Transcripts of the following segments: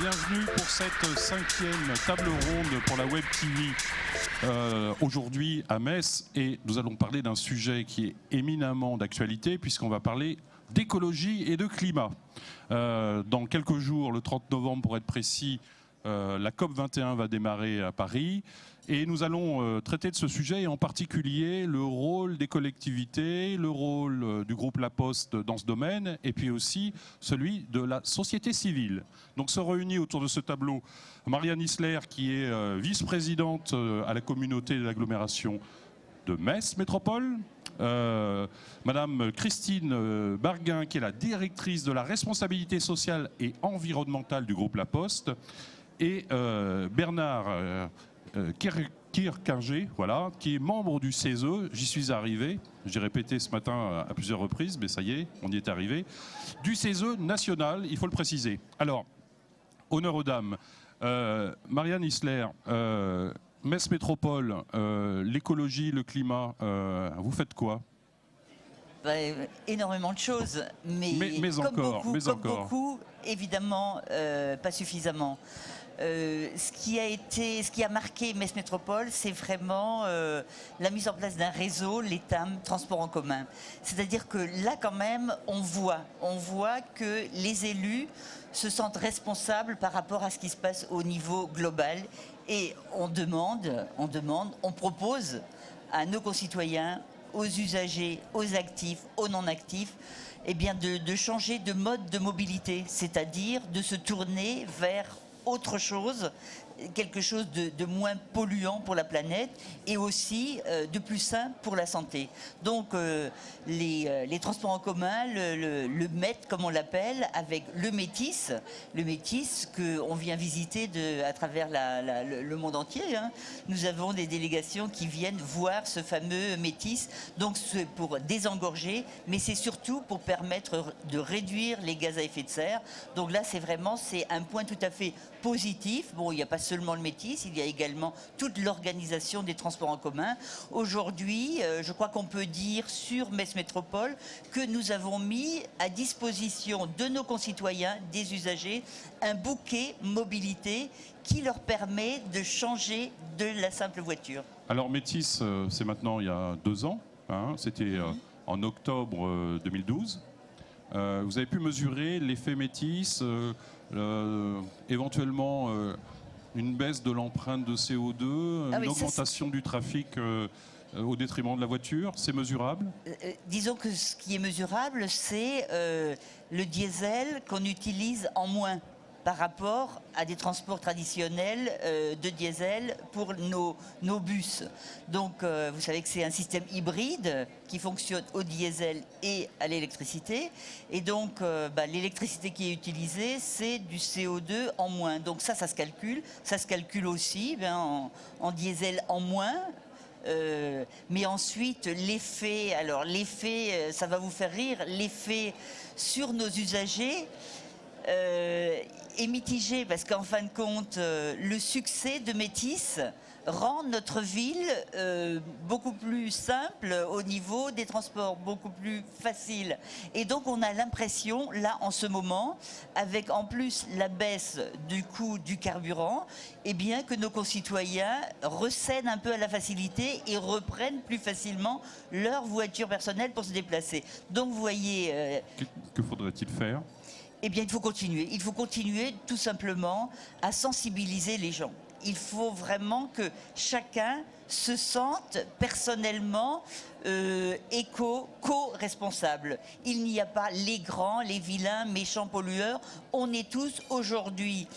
bienvenue pour cette cinquième table ronde pour la Web TV aujourd'hui à Metz. Et nous allons parler d'un sujet qui est éminemment d'actualité puisqu'on va parler d'écologie et de climat. Dans quelques jours, le 30 novembre pour être précis, la COP21 va démarrer à Paris et nous allons traiter de ce sujet et en particulier le rôle des collectivités, le rôle du groupe La Poste dans ce domaine et puis aussi celui de la société civile. Donc se réunit autour de ce tableau Marianne Isler qui est vice-présidente à la communauté de l'agglomération de Metz Métropole, Madame Christine Barguin qui est la directrice de la responsabilité sociale et environnementale du groupe La Poste, et Bernard Kirkinger, voilà, qui est membre du CESE, j'y suis arrivé, j'ai répété ce matin à plusieurs reprises, mais ça y est, on y est arrivé, du CESE national, il faut le préciser. Alors, honneur aux dames, Marianne Isler, Metz Métropole, l'écologie, le climat, vous faites quoi ? Énormément de choses, mais comme beaucoup, évidemment, pas suffisamment. Ce qui a marqué Metz Métropole, c'est vraiment la mise en place d'un réseau, l'ETAM, transport en commun. C'est-à-dire que là, quand même, on voit que les élus se sentent responsables par rapport à ce qui se passe au niveau global. Et on propose à nos concitoyens, aux usagers, aux actifs, aux non-actifs, eh bien de changer de mode de mobilité, c'est-à-dire de se tourner vers autre chose, quelque chose de moins polluant pour la planète et aussi de plus sain pour la santé. Donc les transports en commun, le MET comme on l'appelle, avec le Métis qu'on vient visiter à travers le monde entier. Hein. Nous avons des délégations qui viennent voir ce fameux Métis. Donc c'est pour désengorger, mais c'est surtout pour permettre de réduire les gaz à effet de serre. Donc là c'est un point tout à fait positif. Bon, il n'y a pas seulement le Métis, il y a également toute l'organisation des transports en commun. Aujourd'hui, je crois qu'on peut dire sur Metz Métropole que nous avons mis à disposition de nos concitoyens, des usagers, un bouquet mobilité qui leur permet de changer de la simple voiture. Alors Métis, c'est maintenant il y a 2 ans, hein, c'était en octobre 2012. Vous avez pu mesurer l'effet Métis, éventuellement une baisse de l'empreinte de CO2, une augmentation du trafic au détriment de la voiture, c'est mesurable ? Disons que ce qui est mesurable, c'est le diesel qu'on utilise en moins par rapport à des transports traditionnels de diesel pour nos bus. Donc vous savez que c'est un système hybride qui fonctionne au diesel et à l'électricité. Et donc l'électricité qui est utilisée, c'est du CO2 en moins. Donc ça se calcule. Ça se calcule aussi en diesel en moins. Mais ensuite, l'effet, ça va vous faire rire, l'effet sur nos usagers est mitigé parce qu'en fin de compte, le succès de Métis rend notre ville beaucoup plus simple au niveau des transports, beaucoup plus facile. Et donc on a l'impression, là en ce moment, avec en plus la baisse du coût du carburant, eh bien que nos concitoyens recèdent un peu à la facilité et reprennent plus facilement leur voiture personnelle pour se déplacer. Donc vous voyez... Que faudrait-il faire ? Eh bien, il faut continuer tout simplement à sensibiliser les gens. Il faut vraiment que chacun se sente personnellement co-responsable. Il n'y a pas les grands, les vilains, méchants pollueurs. On est tous aujourd'hui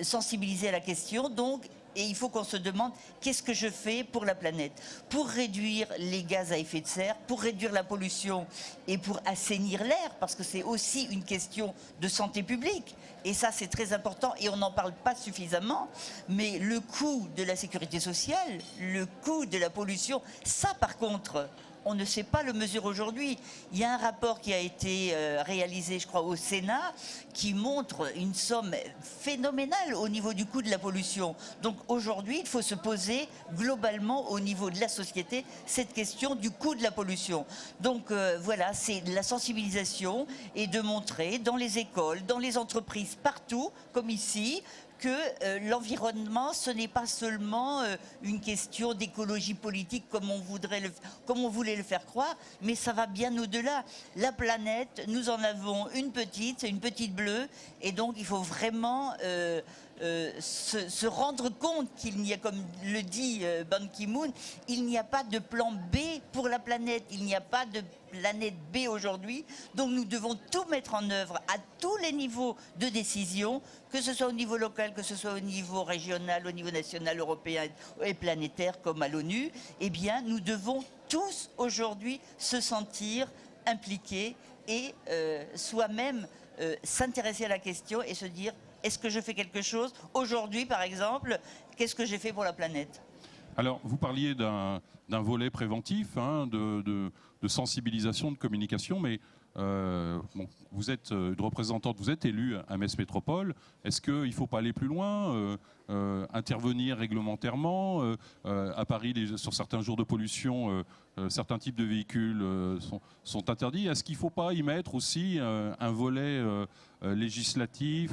sensibilisés à la question. Donc, et il faut qu'on se demande qu'est-ce que je fais pour la planète, pour réduire les gaz à effet de serre, pour réduire la pollution et pour assainir l'air, parce que c'est aussi une question de santé publique. Et ça, c'est très important et on n'en parle pas suffisamment. Mais le coût de la sécurité sociale, le coût de la pollution, ça, par contre, on ne sait pas le mesurer aujourd'hui. Il y a un rapport qui a été réalisé, je crois, au Sénat, qui montre une somme phénoménale au niveau du coût de la pollution. Donc aujourd'hui, il faut se poser globalement au niveau de la société cette question du coût de la pollution. Donc voilà, c'est de la sensibilisation et de montrer dans les écoles, dans les entreprises, partout, comme ici, que l'environnement, ce n'est pas seulement une question d'écologie politique comme on voulait le faire croire, mais ça va bien au-delà. La planète, nous en avons une petite, c'est une petite bleue, et donc il faut vraiment se rendre compte qu'il n'y a, comme le dit Ban Ki-moon, il n'y a pas de plan B pour la planète, il n'y a pas de planète B aujourd'hui, donc nous devons tout mettre en œuvre à tous les niveaux de décision, que ce soit au niveau local, que ce soit au niveau régional, au niveau national, européen et planétaire comme à l'ONU. Eh bien, nous devons tous aujourd'hui se sentir impliqués et soi-même s'intéresser à la question et se dire: est-ce que je fais quelque chose aujourd'hui, par exemple? Qu'est-ce que j'ai fait pour la planète? Alors, vous parliez d'un volet préventif, de sensibilisation, de communication, mais bon, vous êtes une représentante, vous êtes élue à Metz Métropole. Est-ce qu'il ne faut pas aller plus loin, intervenir réglementairement? À Paris, sur certains jours de pollution, certains types de véhicules sont interdits. Est-ce qu'il ne faut pas y mettre aussi un volet législatif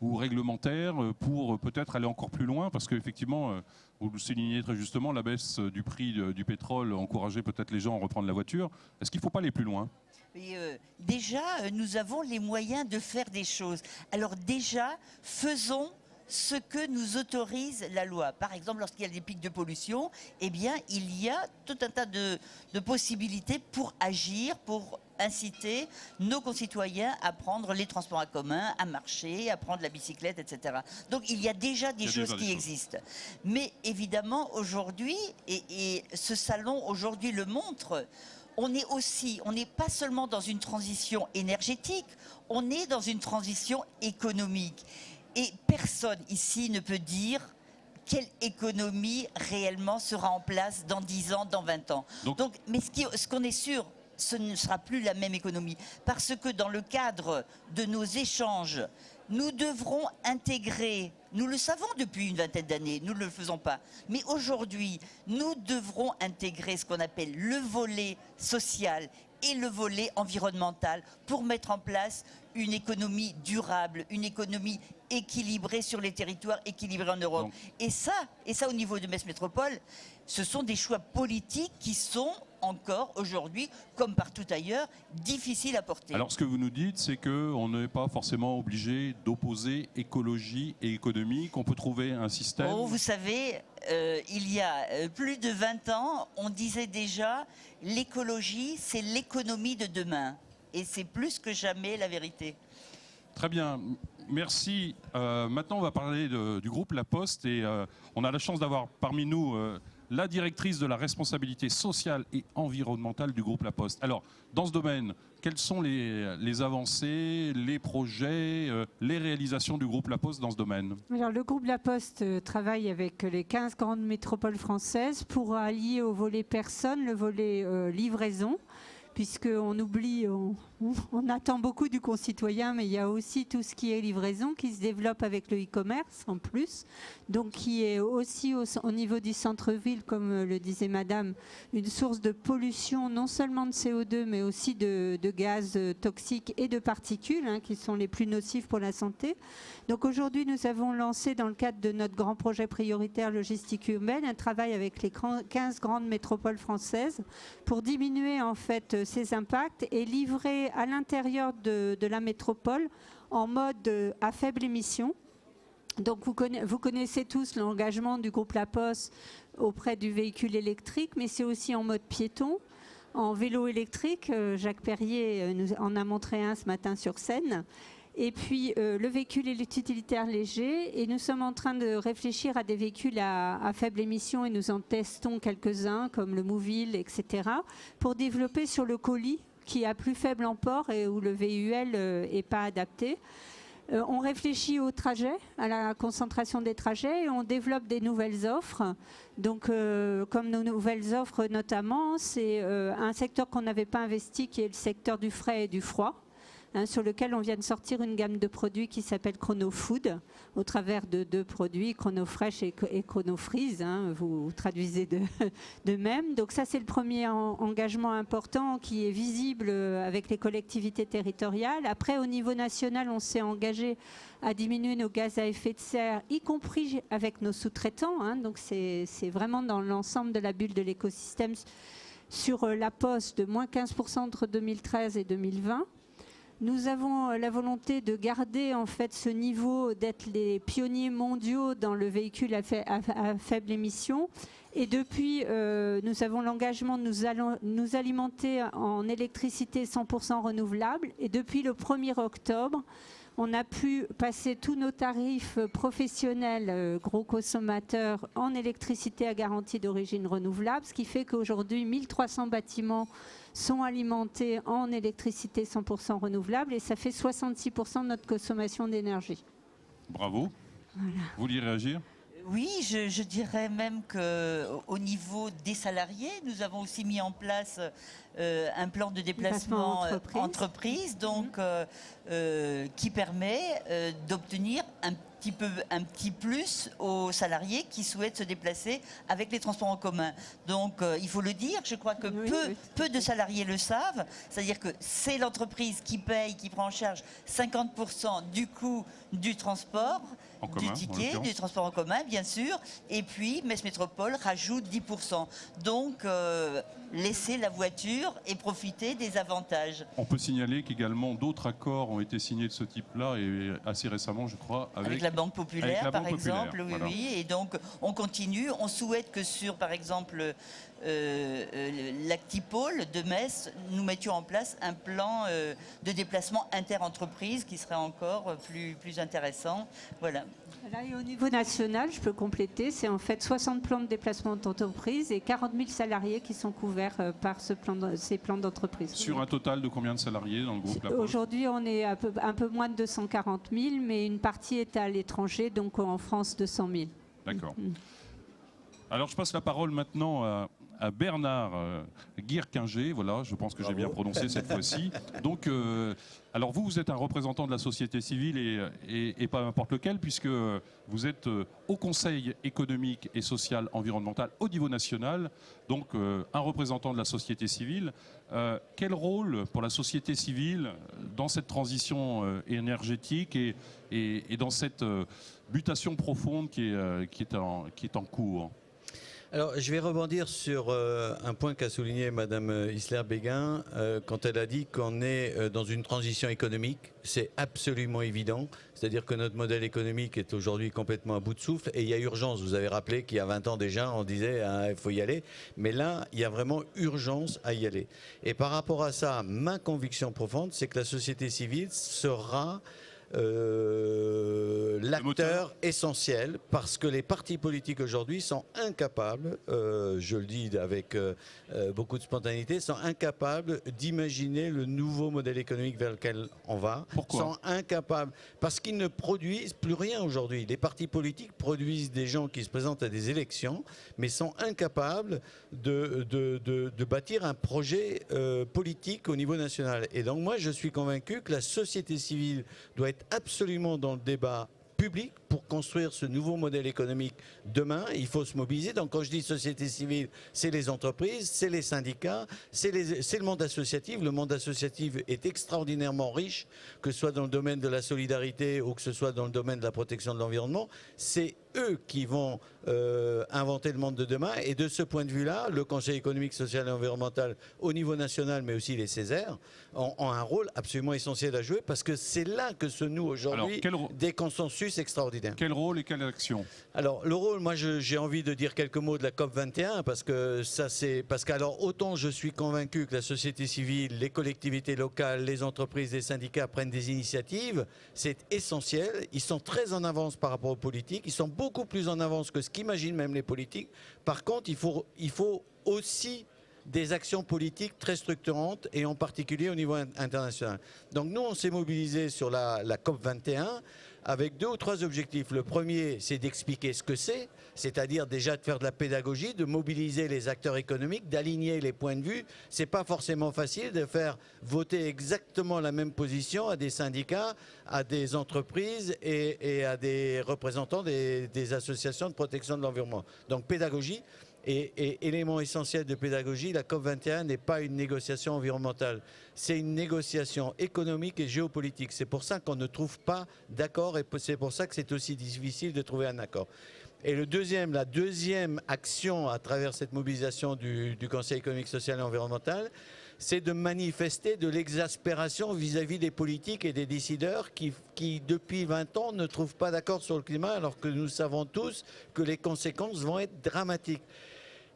ou réglementaire pour peut-être aller encore plus loin? Parce qu'effectivement, vous le soulignez très justement, la baisse du prix du pétrole encourageait peut-être les gens à reprendre la voiture. Est-ce qu'il ne faut pas aller plus loin? Déjà, nous avons les moyens de faire des choses. Alors déjà, faisons ce que nous autorise la loi. Par exemple, lorsqu'il y a des pics de pollution, eh bien, il y a tout un tas de possibilités pour agir, pour inciter nos concitoyens à prendre les transports en commun, à marcher, à prendre la bicyclette, etc. Donc il y a déjà des choses qui existent. Mais évidemment, aujourd'hui, et ce salon aujourd'hui le montre, on n'est pas seulement dans une transition énergétique, on est dans une transition économique. Et personne ici ne peut dire quelle économie réellement sera en place dans 10 ans, dans 20 ans. Mais ce qu'on est sûr, ce ne sera plus la même économie. Parce que dans le cadre de nos échanges, nous devrons intégrer, nous le savons depuis une vingtaine d'années, nous ne le faisons pas, mais aujourd'hui, nous devrons intégrer ce qu'on appelle le volet social et le volet environnemental pour mettre en place une économie durable, une économie équilibrée sur les territoires, équilibrée en Europe. Et ça, au niveau de Metz Métropole, ce sont des choix politiques qui sont encore aujourd'hui, comme partout ailleurs, difficiles à porter. Alors ce que vous nous dites, c'est qu'on n'est pas forcément obligé d'opposer écologie et économie, qu'on peut trouver un système... Oh, vous savez, il y a plus de 20 ans, on disait déjà l'écologie, c'est l'économie de demain. Et c'est plus que jamais la vérité. Très bien, merci. Maintenant, on va parler du groupe La Poste et on a la chance d'avoir parmi nous la directrice de la responsabilité sociale et environnementale du groupe La Poste. Alors, dans ce domaine, quelles sont les avancées, les projets, les réalisations du groupe La Poste dans ce domaine? Alors, le groupe La Poste travaille avec les 15 grandes métropoles françaises pour allier au volet personnes le volet livraison, puisqu'on oublie, on attend beaucoup du concitoyen, mais il y a aussi tout ce qui est livraison qui se développe avec le e-commerce en plus, donc qui est aussi au niveau du centre-ville, comme le disait madame, une source de pollution non seulement de CO2, mais aussi de gaz toxiques et de particules, qui sont les plus nocifs pour la santé. Donc aujourd'hui, nous avons lancé dans le cadre de notre grand projet prioritaire logistique urbaine un travail avec les 15 grandes métropoles françaises pour diminuer en fait ces impacts et livrer à l'intérieur de la métropole en mode à faible émission. Donc vous connaissez tous l'engagement du groupe La Poste auprès du véhicule électrique, mais c'est aussi en mode piéton, en vélo électrique. Jacques Perrier nous en a montré un ce matin sur scène. Et puis le véhicule utilitaire léger, et nous sommes en train de réfléchir à des véhicules à faible émission et nous en testons quelques-uns comme le Mouville, etc. pour développer sur le colis qui est à plus faible emport et où le VUL n'est pas adapté. On réfléchit au trajet, à la concentration des trajets, et on développe des nouvelles offres. Donc, comme nos nouvelles offres notamment, c'est un secteur qu'on n'avait pas investi, qui est le secteur du frais et du froid, sur lequel on vient de sortir une gamme de produits qui s'appelle Chrono Food, au travers de 2 produits, Chrono Fresh et Chrono Freeze, vous traduisez de même. Donc ça, c'est le premier engagement important qui est visible avec les collectivités territoriales. Après, au niveau national, on s'est engagé à diminuer nos gaz à effet de serre, y compris avec nos sous-traitants. Donc c'est vraiment dans l'ensemble de la bulle de l'écosystème sur la Poste de moins 15% entre 2013 et 2020. Nous avons la volonté de garder en fait ce niveau, d'être les pionniers mondiaux dans le véhicule à faible émission. Et depuis, nous avons l'engagement de nous alimenter en électricité 100% renouvelable. Et depuis le 1er octobre, on a pu passer tous nos tarifs professionnels, gros consommateurs, en électricité à garantie d'origine renouvelable, ce qui fait qu'aujourd'hui, 1300 bâtiments sont alimentés en électricité 100% renouvelable et ça fait 66% de notre consommation d'énergie. Bravo. Voilà. Vous vouliez réagir ? Oui, je dirais même qu'au niveau des salariés, nous avons aussi mis en place un plan de déplacement entreprise donc, qui permet d'obtenir un petit plus aux salariés qui souhaitent se déplacer avec les transports en commun. Donc il faut le dire, je crois que peu de salariés le savent, c'est-à-dire que c'est l'entreprise qui paye, qui prend en charge 50% du coût du transport, du ticket, du transport en commun bien sûr, et puis Metz Métropole rajoute 10%. Donc laisser la voiture et profiter des avantages. On peut signaler qu'également d'autres accords ont été signés de ce type-là et assez récemment, je crois, avec la Banque Populaire, par exemple. Oui, voilà. oui. Et donc, on continue. On souhaite que sur, par exemple, l'Actipôle de Metz, nous mettions en place un plan de déplacement inter-entreprise qui serait encore plus intéressant. Voilà. Là, et au niveau national, je peux compléter, c'est en fait 60 plans de déplacement d'entreprise et 40 000 salariés qui sont couverts par ces plans d'entreprise. Sur un total de combien de salariés dans le groupe La Poste ? Aujourd'hui, on est un peu moins de 240 000, mais une partie est à l'étranger, donc en France, 200 000. D'accord. Alors, je passe la parole maintenant à Bernard Guirquinger. Voilà, je pense que j'ai bien prononcé cette fois-ci. Donc, alors vous êtes un représentant de la société civile et pas n'importe lequel, puisque vous êtes au Conseil économique et social environnemental au niveau national, donc un représentant de la société civile. Quel rôle pour la société civile dans cette transition énergétique et dans cette mutation profonde qui est en cours ? Alors, je vais rebondir sur un point qu'a souligné Madame Isler-Béguin quand elle a dit qu'on est dans une transition économique. C'est absolument évident. C'est-à-dire que notre modèle économique est aujourd'hui complètement à bout de souffle et il y a urgence. Vous avez rappelé qu'il y a 20 ans déjà, on disait il faut y aller. Mais là, il y a vraiment urgence à y aller. Et par rapport à ça, ma conviction profonde, c'est que la société civile sera l'acteur essentiel parce que les partis politiques aujourd'hui sont incapables, je le dis avec beaucoup de spontanéité, sont incapables d'imaginer le nouveau modèle économique vers lequel on va. Pourquoi ? Sont incapables parce qu'ils ne produisent plus rien aujourd'hui. Les partis politiques produisent des gens qui se présentent à des élections mais sont incapables de bâtir un projet politique au niveau national. Et donc moi je suis convaincu que la société civile doit être absolument dans le débat public pour construire ce nouveau modèle économique demain. Il faut se mobiliser. Donc quand je dis société civile, c'est les entreprises, c'est les syndicats, c'est le monde associatif. Le monde associatif est extraordinairement riche, que ce soit dans le domaine de la solidarité ou que ce soit dans le domaine de la protection de l'environnement. C'est eux qui vont inventer le monde de demain. Et de ce point de vue-là, le Conseil économique, social et environnemental au niveau national, mais aussi les Césaires, ont un rôle absolument essentiel à jouer parce que c'est là que se nouent aujourd'hui des consensus extraordinaires. Quel rôle et quelle action ? Alors le rôle, moi j'ai envie de dire quelques mots de la COP21 parce que ça c'est alors autant je suis convaincu que la société civile, les collectivités locales, les entreprises, les syndicats prennent des initiatives, c'est essentiel. Ils sont très en avance par rapport aux politiques, ils sont beaucoup plus en avance que ce qu'imaginent même les politiques. Par contre, il faut aussi des actions politiques très structurantes et en particulier au niveau international. Donc nous, on s'est mobilisés sur la COP 21 avec 2 ou 3 objectifs. Le premier, c'est d'expliquer ce que c'est-à-dire déjà de faire de la pédagogie, de mobiliser les acteurs économiques, d'aligner les points de vue. C'est pas forcément facile de faire voter exactement la même position à des syndicats, à des entreprises et à des représentants des associations de protection de l'environnement. Donc pédagogie. Et élément essentiel de pédagogie, la COP21 n'est pas une négociation environnementale, c'est une négociation économique et géopolitique. C'est pour ça qu'on ne trouve pas d'accord et c'est pour ça que c'est aussi difficile de trouver un accord. Et la deuxième action à travers cette mobilisation du Conseil économique, social et environnemental, c'est de manifester de l'exaspération vis-à-vis des politiques et des décideurs qui, depuis 20 ans, ne trouvent pas d'accord sur le climat, alors que nous savons tous que les conséquences vont être dramatiques.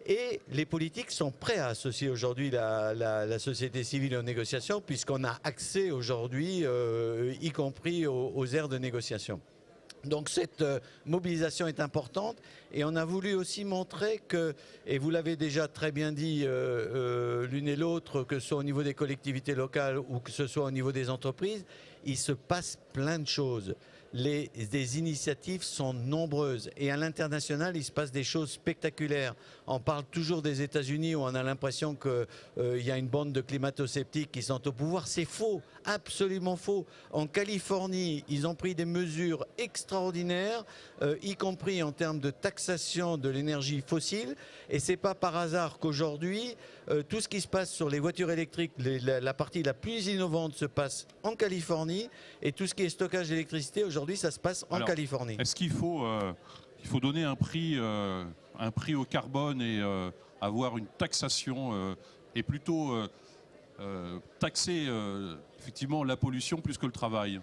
Et les politiques sont prêts à associer aujourd'hui la société civile aux négociations, puisqu'on a accès aujourd'hui, y compris aux aires de négociation. Donc cette mobilisation est importante et on a voulu aussi montrer que, et vous l'avez déjà très bien dit l'une et l'autre, que ce soit au niveau des collectivités locales ou que ce soit au niveau des entreprises, il se passe plein de choses. Des initiatives sont nombreuses et à l'international, il se passe des choses spectaculaires. On parle toujours des États-Unis où on a l'impression qu'il y a une bande de climato-sceptiques qui sont au pouvoir. C'est faux, absolument faux. En Californie, ils ont pris des mesures extraordinaires, y compris en termes de taxation de l'énergie fossile. Et c'est pas par hasard qu'aujourd'hui, tout ce qui se passe sur les voitures électriques, la partie la plus innovante se passe en Californie et tout ce qui est stockage d'électricité, aujourd'hui, ça se passe en Californie. Est-ce qu'il faut donner un prix au carbone et avoir une taxation et plutôt taxer effectivement la pollution plus que le travail?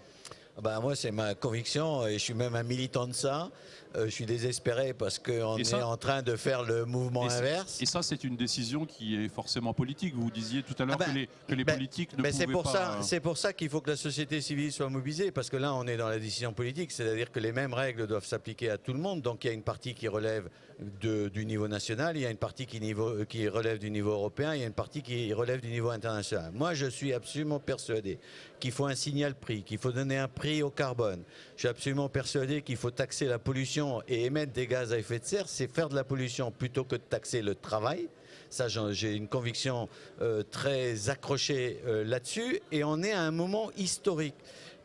Ben moi, c'est ma conviction et je suis même un militant de ça. Je suis désespéré parce qu'on est en train de faire le mouvement inverse. Et ça, c'est une décision qui est forcément politique. Vous disiez tout à l'heure que les politiques ne pouvaient pas... C'est pour ça qu'il faut que la société civile soit mobilisée, parce que là, on est dans la décision politique, c'est-à-dire que les mêmes règles doivent s'appliquer à tout le monde. Donc il y a une partie qui relève du niveau national, il y a une partie qui relève du niveau européen, il y a une partie qui relève du niveau international. Moi, je suis absolument persuadé qu'il faut un signal prix, qu'il faut donner un prix au carbone. Je suis absolument persuadé qu'il faut taxer la pollution et émettre des gaz à effet de serre, c'est faire de la pollution plutôt que de taxer le travail. Ça, j'ai une conviction très accrochée là-dessus. Et on est à un moment historique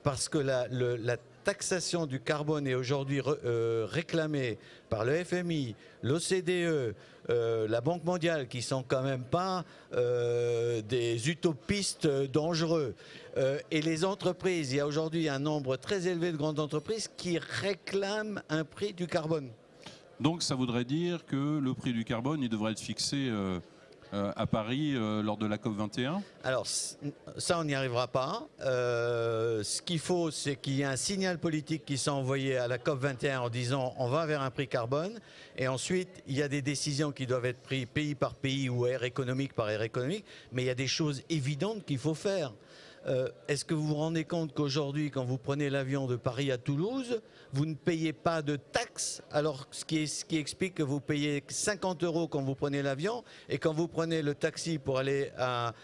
parce que la taxation du carbone est aujourd'hui réclamée par le FMI, l'OCDE, la Banque mondiale, qui sont quand même pas des utopistes dangereux. Et les entreprises, il y a aujourd'hui un nombre très élevé de grandes entreprises qui réclament un prix du carbone. Donc ça voudrait dire que le prix du carbone, il devrait être fixé à Paris lors de la COP21? Alors ça, on n'y arrivera pas. Ce qu'il faut, c'est qu'il y ait un signal politique qui soit envoyé à la COP21 en disant on va vers un prix carbone. Et ensuite, il y a des décisions qui doivent être prises pays par pays ou ère économique par ère économique. Mais il y a des choses évidentes qu'il faut faire. Est-ce que vous vous rendez compte qu'aujourd'hui, quand vous prenez l'avion de Paris à Toulouse, vous ne payez pas de taxes, alors ce qui explique que vous payez 50 € quand vous prenez l'avion, et quand vous prenez le taxi pour aller à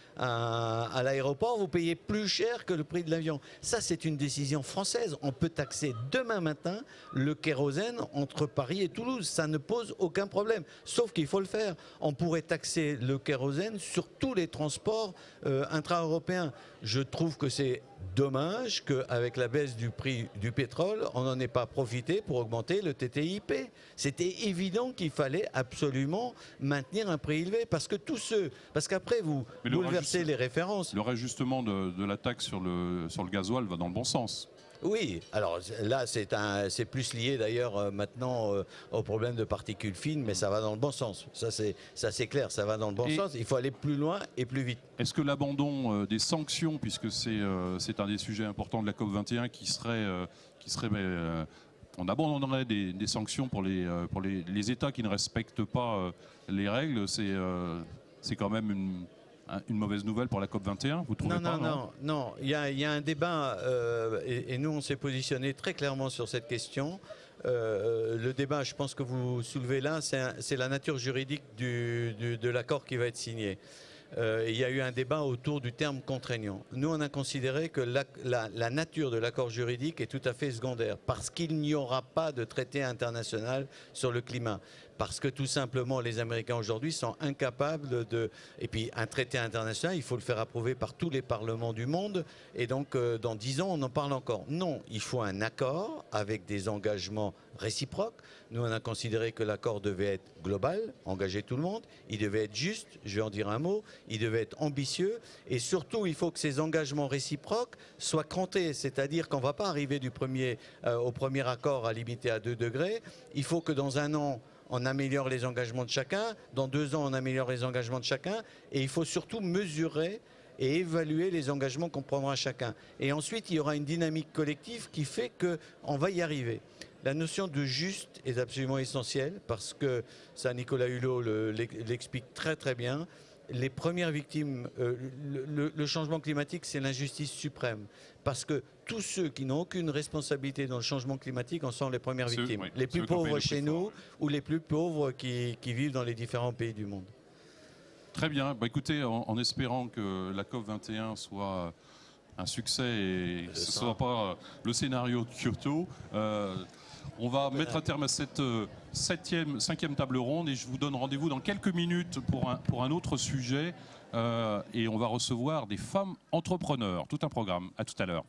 l'aéroport, vous payez plus cher que le prix de l'avion. Ça, c'est une décision française. On peut taxer demain matin le kérosène entre Paris et Toulouse. Ça ne pose aucun problème, sauf qu'il faut le faire. On pourrait taxer le kérosène sur tous les transports intra-européens. Je trouve que c'est dommage qu'avec la baisse du prix du pétrole, on n'en ait pas profité pour augmenter le TTIP. C'était évident qu'il fallait absolument maintenir un prix élevé, parce qu'après vous bouleversez les références. Le réajustement de la taxe sur le gasoil va dans le bon sens. Oui, alors là c'est plus lié d'ailleurs maintenant au problème de particules fines, mais ça va dans le bon sens. Ça c'est clair, ça va dans le bon sens. Il faut aller plus loin et plus vite. Est-ce que l'abandon des sanctions, puisque c'est un des sujets importants de la COP21, on abandonnerait des sanctions pour les États qui ne respectent pas les règles, c'est quand même une mauvaise nouvelle pour la COP21, vous trouvez pas? Non. Il y a un débat et nous on s'est positionné très clairement sur cette question. le débat, je pense que vous soulevez là, c'est la nature juridique de l'accord qui va être signé. Il y a eu un débat autour du terme contraignant. Nous, on a considéré que la nature de l'accord juridique est tout à fait secondaire, parce qu'il n'y aura pas de traité international sur le climat. Parce que tout simplement, les Américains aujourd'hui sont incapables de... Et puis, un traité international, il faut le faire approuver par tous les parlements du monde. Et donc, dans 10 ans, on en parle encore. Non, il faut un accord avec des engagements réciproques. Nous, on a considéré que l'accord devait être global, engager tout le monde. Il devait être juste, je vais en dire un mot. Il devait être ambitieux. Et surtout, il faut que ces engagements réciproques soient crantés. C'est-à-dire qu'on ne va pas arriver au premier accord à limiter à 2 degrés. Il faut que dans 1 an, on améliore les engagements de chacun. Dans 2 ans, on améliore les engagements de chacun. Et il faut surtout mesurer et évaluer les engagements qu'on prendra chacun. Et ensuite, il y aura une dynamique collective qui fait qu'on va y arriver. La notion de juste est absolument essentielle parce que, ça Nicolas Hulot l'explique très très bien, les premières victimes, le changement climatique, c'est l'injustice suprême. Parce que tous ceux qui n'ont aucune responsabilité dans le changement climatique en sont les premières victimes. Oui, les plus pauvres chez nous ou les plus pauvres qui vivent dans les différents pays du monde. Très bien. Bah, écoutez, en espérant que la COP21 soit un succès et que ce ne soit pas le scénario de Kyoto, on va mettre un terme à cette 5e table ronde et je vous donne rendez-vous dans quelques minutes pour un autre sujet et on va recevoir des femmes entrepreneurs. Tout un programme. À tout à l'heure.